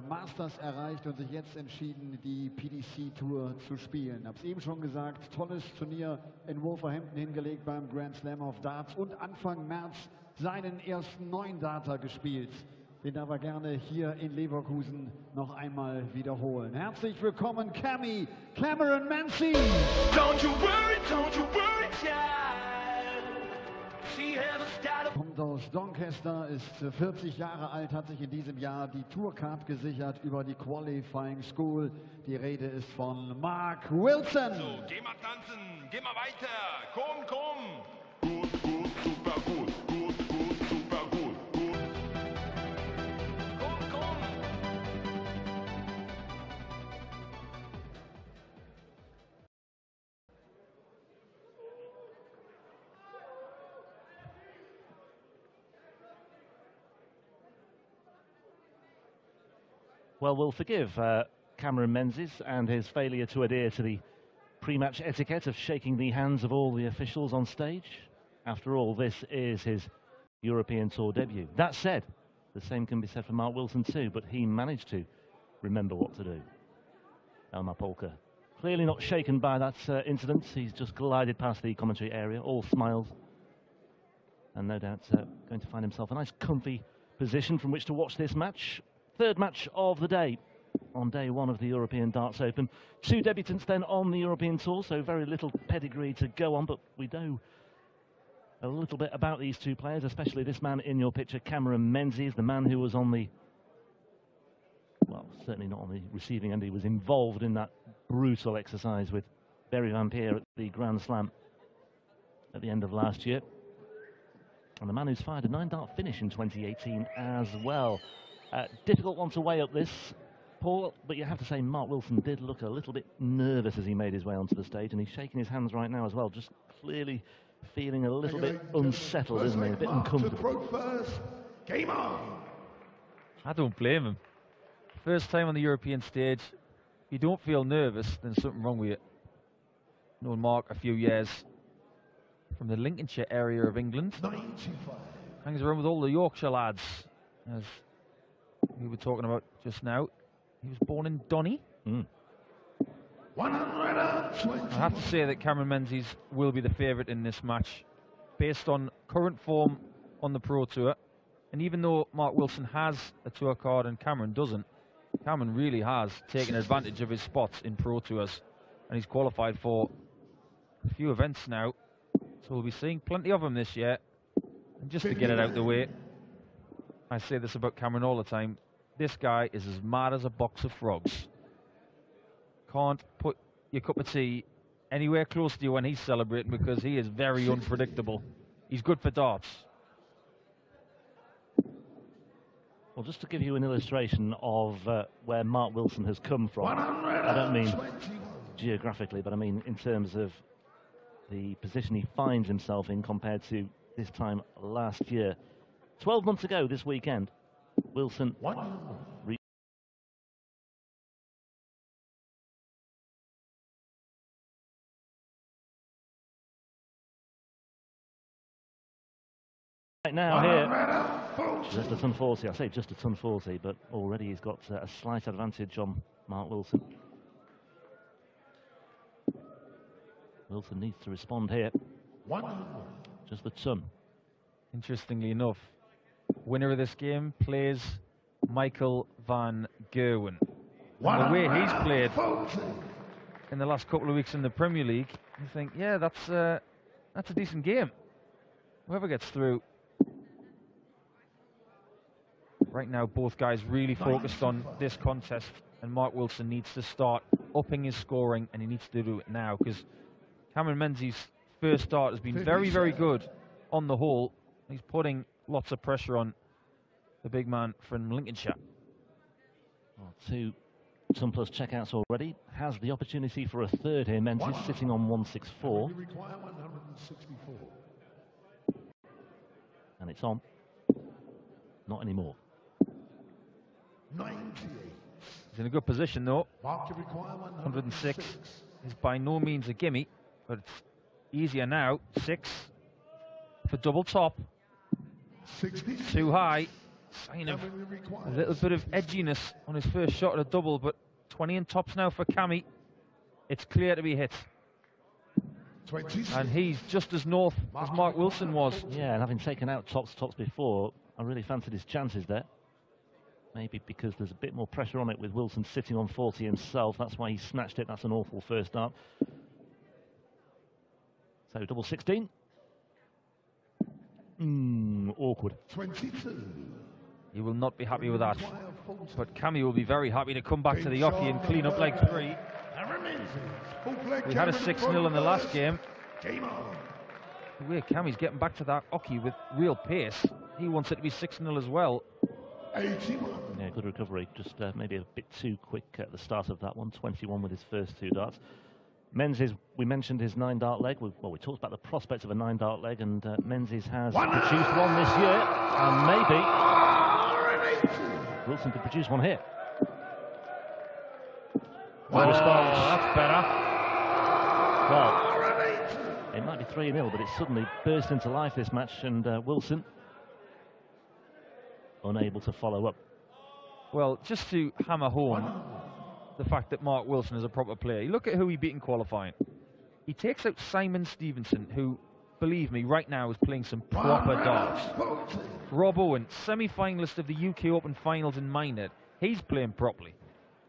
Masters erreicht und sich jetzt entschieden, die PDC Tour zu spielen. Ich habe es eben schon gesagt, tolles Turnier in Wolverhampton hingelegt beim Grand Slam of Darts und Anfang März seinen ersten 9-Darter gespielt. Den darf er gerne hier in Leverkusen noch einmal wiederholen. Herzlich willkommen, Cameron Menzies. Don't you worry, child. She hasn't started. Kommt aus Doncaster, ist 40 Jahre alt, hat sich in diesem Jahr die Tourcard gesichert über die Qualifying School. Die Rede ist von M.Wilson. So, geh mal tanzen, geh mal weiter, komm. Gut, super gut, super gut. Komm. Well, we'll forgive Cameron Menzies and his failure to adhere to the pre-match etiquette of shaking the hands of all the officials on stage. After all, this is his European Tour debut. That said, the same can be said for M.Wilson too, but he managed to remember what to do. Elmar Polka, clearly not shaken by that incident. He's just glided past the commentary area, all smiles, and no doubt going to find himself a nice comfy position from which to watch this match. Third match of the day on day one of the European Darts Open. Two debutants then on the European Tour, so very little pedigree to go on, but we know a little bit about these two players, especially this man in your picture, Cameron Menzies, the man who was on the, well, certainly not on the receiving end, he was involved in that brutal exercise with Barry Van Peer at the Grand Slam at the end of last year. And the man who's fired a 9-dart finish in 2018 as well. Difficult one to weigh up this, Paul, but you have to say M.Wilson did look a little bit nervous as he made his way onto the stage, and he's shaking his hands right now as well, just clearly feeling a little bit unsettled, isn't he? A bit uncomfortable. Game on! I don't blame him. First time on the European stage, if you don't feel nervous, then something wrong with you. Known Mark a few years from the Lincolnshire area of England. 95. Hangs around with all the Yorkshire lads, as we were talking about just now. He was born in Donny. 120. I have to say that Cameron Menzies will be the favourite in this match, based on current form on the Pro Tour. And even though M.Wilson has a tour card and Cameron doesn't, Cameron really has taken advantage of his spots in Pro Tours, and he's qualified for a few events now. So we'll be seeing plenty of them this year. And just to get it out of the way, I say this about Cameron all the time, this guy is as mad as a box of frogs. Can't put your cup of tea anywhere close to you when he's celebrating, because he is very unpredictable. He's good for darts. Well, just to give you an illustration of where M.Wilson has come from, I don't mean geographically, but I mean in terms of the position he finds himself in compared to this time last year. 12 months ago this weekend, Wilson right now here, just a ton 40. I say just a ton 40, but already he's got a slight advantage on M.Wilson. Wilson needs to respond here. Just the ton. Interestingly enough, winner of this game plays Michael van Gerwen. And the way he's played in the last couple of weeks in the Premier League, you think, yeah, that's a decent game. Whoever gets through. Right now, both guys really focused on this contest, and M.Wilson needs to start upping his scoring, and he needs to do it now, because Cameron Menzies' first start has been very, very good on the whole. He's putting lots of pressure on the big man from Lincolnshire. Well, 2 ton plus checkouts already. Has the opportunity for a third here. Menzies sitting on 164. And it's on. Not anymore. 98. He's in a good position though. 106 is by no means a gimme, but it's easier now. 6 for double top. 60. Too high. sign of a little bit of edginess on his first shot at a double, but 20 in tops now for Cammy. It's clear to be hit. And he's just as north as Mark Wilson was. Yeah, and having taken out tops before, I really fancied his chances there. Maybe because there's a bit more pressure on it with Wilson sitting on 40 himself. That's why he snatched it. That's an awful first dart. So double 16. Awkward. 22. He will not be happy with that. But Cammy will be very happy to come back to the oche and clean up leg 3. We had a 6-0 in the last game. The way Cammy's getting back to that oche with real pace, he wants it to be 6-0 as well. 81. Yeah, good recovery. Just maybe a bit too quick at the start of that one. 21 with his first 2 darts. Menzies, we mentioned his 9-dart leg. We talked about the prospect of a 9-dart leg, and Menzies has produced one this year, and maybe Wilson could produce one here. Oh, that's better. Well, it might be 3-0, but it suddenly burst into life, this match, and Wilson unable to follow up. Well, just to hammer home the fact that Mark Wilson is a proper player, you look at who he beat in qualifying. He takes out Simon Stevenson, who, believe me, right now is playing some proper darts. Rob Owen, semi-finalist of the UK Open Finals in Minehead, he's playing properly.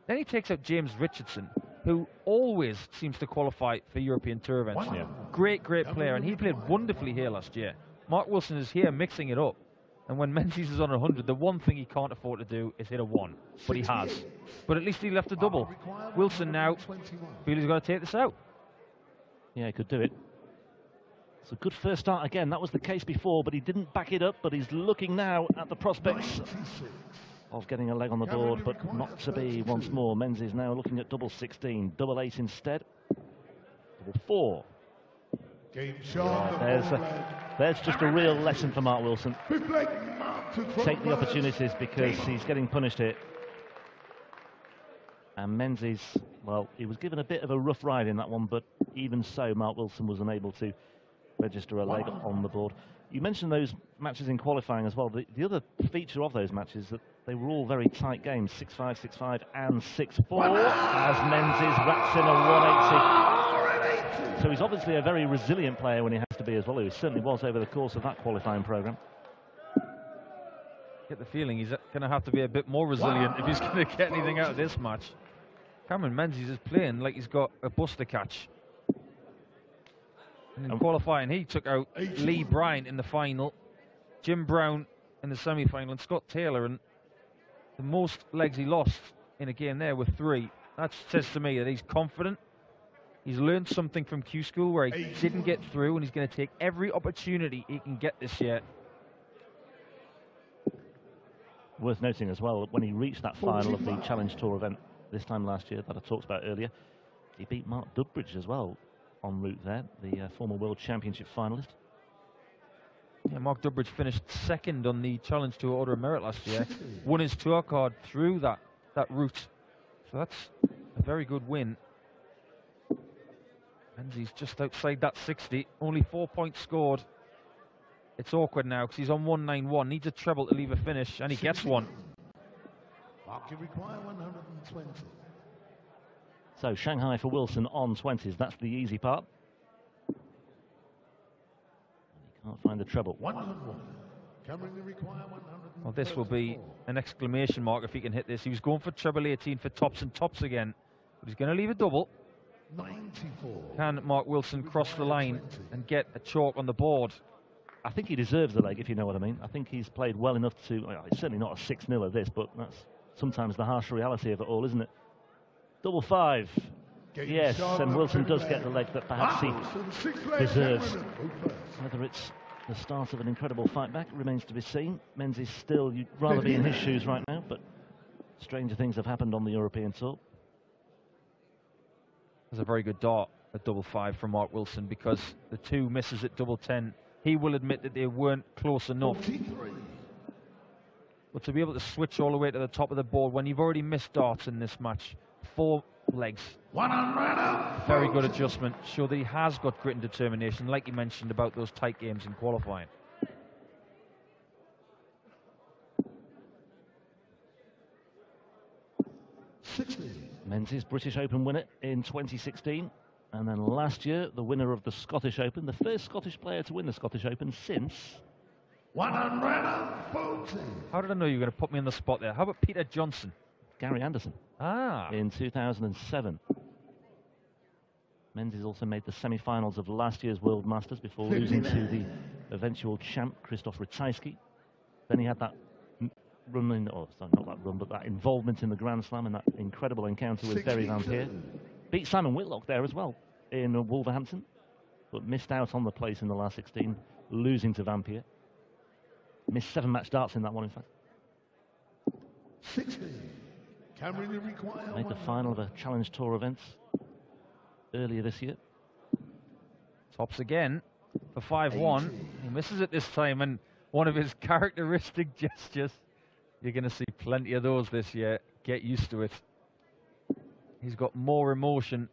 Then he takes out James Richardson, who always seems to qualify for European Tour events. Yeah. Great player, and he played wonderfully here last year. Mark Wilson is here mixing it up. And when Menzies is on 100, the one thing he can't afford to do is hit a 1. But he has. But at least he left a double. Wilson now feels he's got to take this out. Yeah, he could do it. It's a good first start again. That was the case before, but he didn't back it up. But he's looking now at the prospects of getting a leg on the board, but not to be once more. Menzies now looking at double 16, double 8 instead. Double 4. There's just a real lesson for Mark Wilson. Take the opportunities because he's getting punished here. And Menzies, well, he was given a bit of a rough ride in that one, but even so, Mark Wilson was unable to register a leg on the board. You mentioned those matches in qualifying as well. The other feature of those matches is that they were all very tight games, 6-5, 6-5 and 6-4, as Menzies wraps in a 180. So he's obviously a very resilient player when he has to be as well. He certainly was over the course of that qualifying programme. Get the feeling he's going to have to be a bit more resilient if he's going to get anything out of this match. Cameron Menzies is playing like he's got a bus to catch. And in qualifying, he took out Lee Bryant in the final, Jim Brown in the semi-final, and Scott Taylor. And the most legs he lost in a game there were 3. That says to me that he's confident. He's learned something from Q School where he didn't get through, and he's going to take every opportunity he can get this year. Worth noting as well, when he reached that final of the Challenge Tour event this time last year that I talked about earlier, he beat Mark Dudbridge as well en route there, the former World Championship finalist. Yeah, Mark Dudbridge finished 2nd on the Challenge Tour Order of Merit last year, won his tour card through that route. So that's a very good win. Menzies just outside that 60, only 4 points scored. It's awkward now because he's on 191, needs a treble to leave a finish, and he gets one. Mark, require 120. So Shanghai for Wilson on 20s, that's the easy part. And he can't find the treble. 101. Cameron, require 134. Well, this will be an exclamation mark if he can hit this. He was going for treble 18 for tops and tops again, but he's going to leave a double. 94. Can Mark Wilson cross the line and get a chalk on the board? I think he deserves the leg, if you know what I mean. I think he's played well enough to, well, it's certainly not a 6-0 of this, but that's sometimes the harsh reality of it all, isn't it? Double 5. Yes, and Wilson does get the leg that perhaps he deserves. Whether it's the start of an incredible fight back remains to be seen. Menzies still, you'd rather be in his shoes right now, but stranger things have happened on the European Tour. There's a very good dart at double 5 from Mark Wilson, because the 2 misses at double 10, he will admit that they weren't close enough. 43. But to be able to switch all the way to the top of the board when you've already missed darts in this match, 4 legs. 100. Very good adjustment. Show that he has got grit and determination, like you mentioned about those tight games in qualifying. 60. Menzies, British Open winner in 2016. And then last year, the winner of the Scottish Open, the first Scottish player to win the Scottish Open since 140. How did I know you were going to put me on the spot there? How about Peter Johnson? Gary Anderson in 2007. Menzies also made the semi-finals of last year's World Masters before losing to the eventual champ, Krzysztof Ratajski. Then he had that run in, or sorry, not that run, but that involvement in the Grand Slam and that incredible encounter with Barry Van Peer. Beat Simon Whitlock there as well in Wolverhampton, but missed out on the place in the last 16, losing to Van Peer. Missed 7 match darts in that one, in fact. 60. Cameron, you require Made the final of a Challenge Tour event earlier this year. Tops again for 5-1. He misses it this time, and one of his characteristic gestures. You're going to see plenty of those this year. Get used to it. He's got more emotion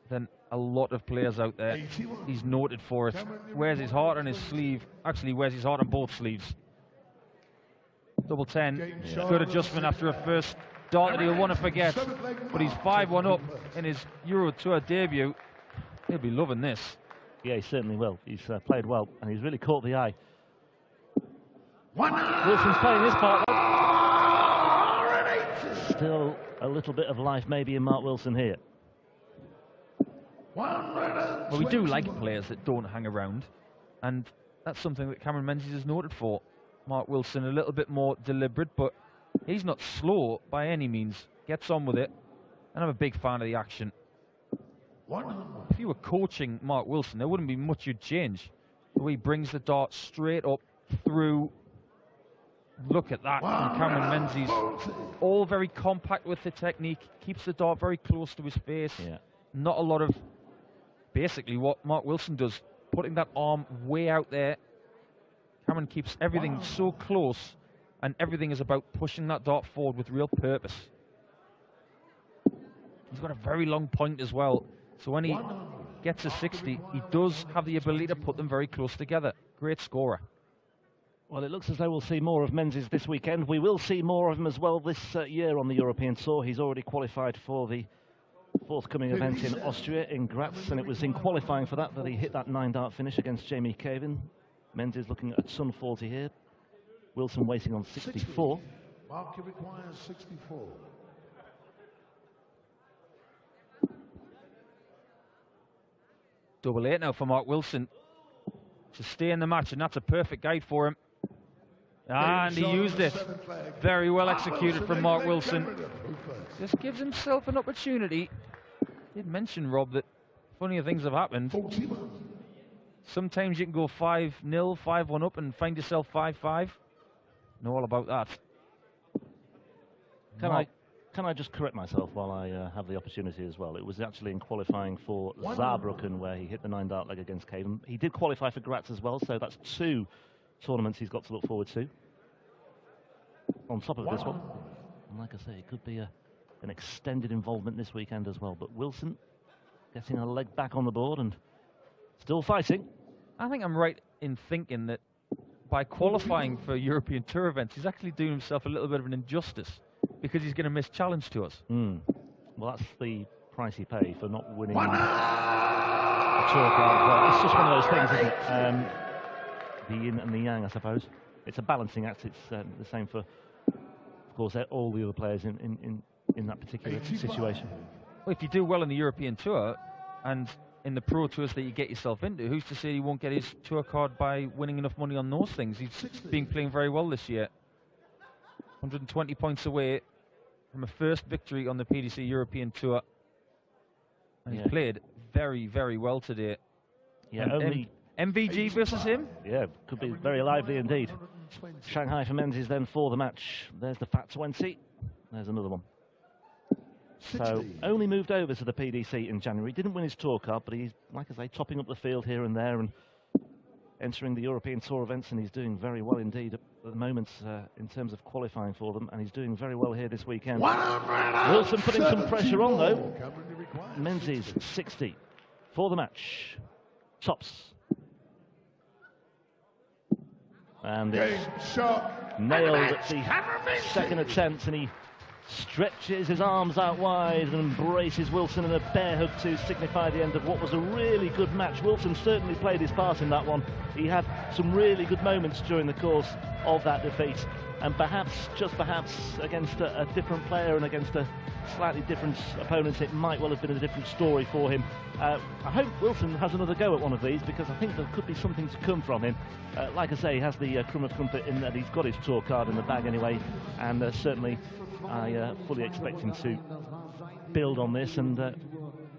than a lot of players out there. 81. He's noted for it. Wears his heart on his sleeve. Actually, wears his heart on both sleeves. Double 10. Good adjustment after a first dart that he'll want to forget. But he's 5-1 up in his Euro Tour debut. He'll be loving this. Yeah, he certainly will. He's played well, and he's really caught the eye. Wilson's playing his part. Still a little bit of life maybe in Mark Wilson here. Well, we do like players that don't hang around, and that's something that Cameron Menzies is noted for. Mark Wilson a little bit more deliberate, but he's not slow by any means. Gets on with it, and I'm a big fan of the action. If you were coaching Mark Wilson, there wouldn't be much you'd change. The way he brings the dart straight up through. Look at that from Cameron Menzies. All very compact with the technique. Keeps the dart very close to his face. Yeah. Not a lot of basically what Mark Wilson does, putting that arm way out there. Cameron keeps everything so close, and everything is about pushing that dart forward with real purpose. He's got a very long point as well. So when he gets a 60, he does have the ability to put them very close together. Great scorer. Well, it looks as though we'll see more of Menzies this weekend. We will see more of him as well this year on the European Tour. He's already qualified for the forthcoming event in Austria, in Graz, and it was in qualifying for that he hit that 9-dart finish against Jamie Caven. Menzies looking at a ton 40 here. Wilson waiting on 64. Mark, you require 64. Double 8 now for Mark Wilson to stay in the match, and that's a perfect guide for him. And he used it. Very well executed from Mark Wilson. Just gives himself an opportunity. Did mention, Rob, that funnier things have happened. Sometimes you can go 5-0, 5-1 up and find yourself 5-5. Know all about that. Can I just correct myself while I have the opportunity as well? It was actually in qualifying for Saarbrücken where he hit the 9-dart leg against Caven. He did qualify for Graz as well, so that's 2 tournaments he's got to look forward to on top of this one. And like I say, it could be an extended involvement this weekend as well. But Wilson getting a leg back on the board and still fighting. I think I'm right in thinking that by qualifying for European Tour events, he's actually doing himself a little bit of an injustice because he's going to miss Challenge Tours. Well, that's the price he paid for not winning a tour card. Well, it's just one of those things, isn't it? The yin and the yang, I suppose. It's a balancing act. It's the same for, of course, all the other players in that particular situation. Well, if you do well in the European Tour and in the Pro Tours that you get yourself into, who's to say he won't get his tour card by winning enough money on those things? He's been playing very well this year. 120 points away from a first victory on the PDC European Tour. And he's played very, very well today. Yeah, only MVG versus him? Yeah, could be very lively indeed. Shanghai for Menzies then for the match. There's the Fat 20. There's another one. So only moved over to the PDC in January. Didn't win his tour card, but he's, like I say, topping up the field here and there and entering the European Tour events, and he's doing very well indeed at the moment in terms of qualifying for them, and he's doing very well here this weekend. Wilson putting some pressure on, though. Menzies 60 for the match. Tops. And it's nailed at the second attempt, and he stretches his arms out wide and embraces Wilson in a bear hug to signify the end of what was a really good match. Wilson certainly played his part in that one. He had some really good moments during the course of that defeat, and perhaps, just perhaps, against a different player and against a slightly different opponent, it might well have been a different story for him. I hope Wilson has another go at one of these, because I think there could be something to come from him. Like I say, he has the crumb of comfort in that he's got his tour card in the bag anyway, and certainly I fully expect him to build on this and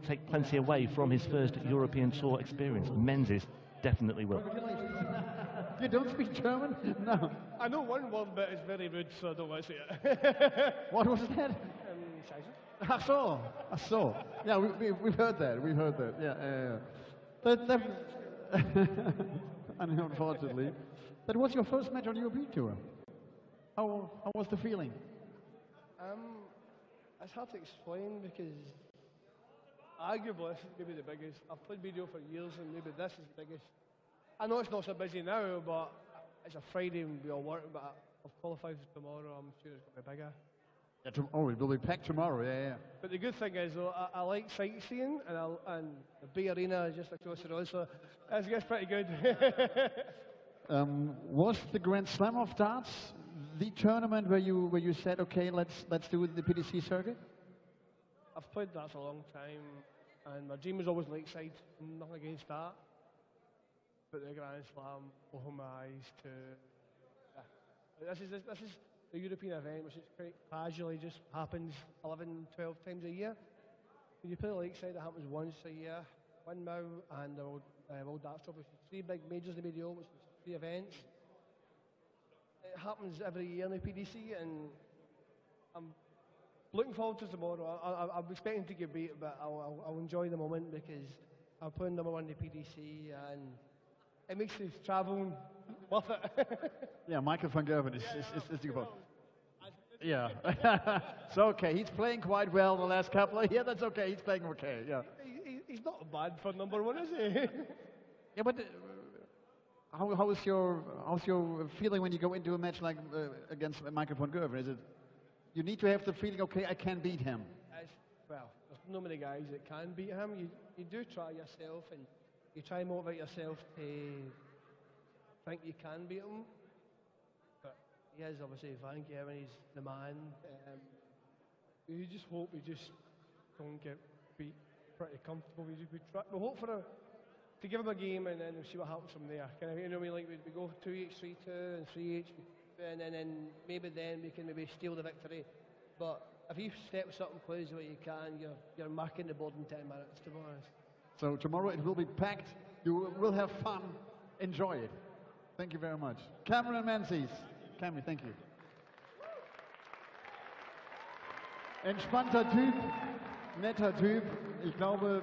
take plenty away from his first European Tour experience. Menzies definitely will. You don't speak German? No. I know one word, but it's very rude, so I don't want to say it. What was that? Scheiße. Ach so. Ach so. Yeah, we've heard that. We've heard that. Yeah. That unfortunately. That was your first match on European Tour. How was the feeling? It's hard to explain because arguably this is maybe the biggest. I've played video for years and maybe this is the biggest. I know it's not so busy now, but it's a Friday and we all work, but I've qualified for tomorrow. I'm sure it's going to be bigger. Yeah, it will be packed tomorrow, yeah. But the good thing is, though, I like sightseeing, and the Bay Arena is just across the road, so it's pretty good. Was the Grand Slam of Darts the tournament where you said, okay, let's do the PDC circuit? I've played darts a long time, and my dream was always Lakeside. Nothing against that, but the Grand Slam opened my eyes to. This is the European event, which is quite casually just happens 11, 12 times a year. When you play Lakeside, it happens once a year. Windmill and the World Darts Trophy, 3 big majors in the BDO, which is 3 events. It happens every year in the PDC, and I'm looking forward to tomorrow. I'm expecting to get beat, but I'll enjoy the moment because I'm playing number 1 in the PDC, and it makes the travel worth it. Yeah, Michael van Gerwen is the goal. Yeah. It's okay. He's playing quite well the last couple of. Yeah, that's okay. He's playing okay. Yeah. He's not bad for number 1, is he? Yeah, but how's your feeling when you go into a match like against Michael van Gerwen? Is it you need to have the feeling, okay, I can beat him? Well, there's not many guys that can beat him. You do try yourself, and you try and motivate yourself to think you can beat him. But he is obviously Van Gerwen, he's the man. You just hope we just don't get beat pretty comfortable. We hope to give him a game and then we'll see what happens from there. You know what I mean? Like we go 2-8, 3-2 and 3-8, and then maybe we can steal the victory. But if he steps up and plays the way you can, you're marking the board in 10 minutes, to be honest. So tomorrow it will be packed. You will have fun. Enjoy it. Thank you very much. Cameron Menzies. Cammy, thank you. Entspannter Typ, netter Typ. Ich glaube,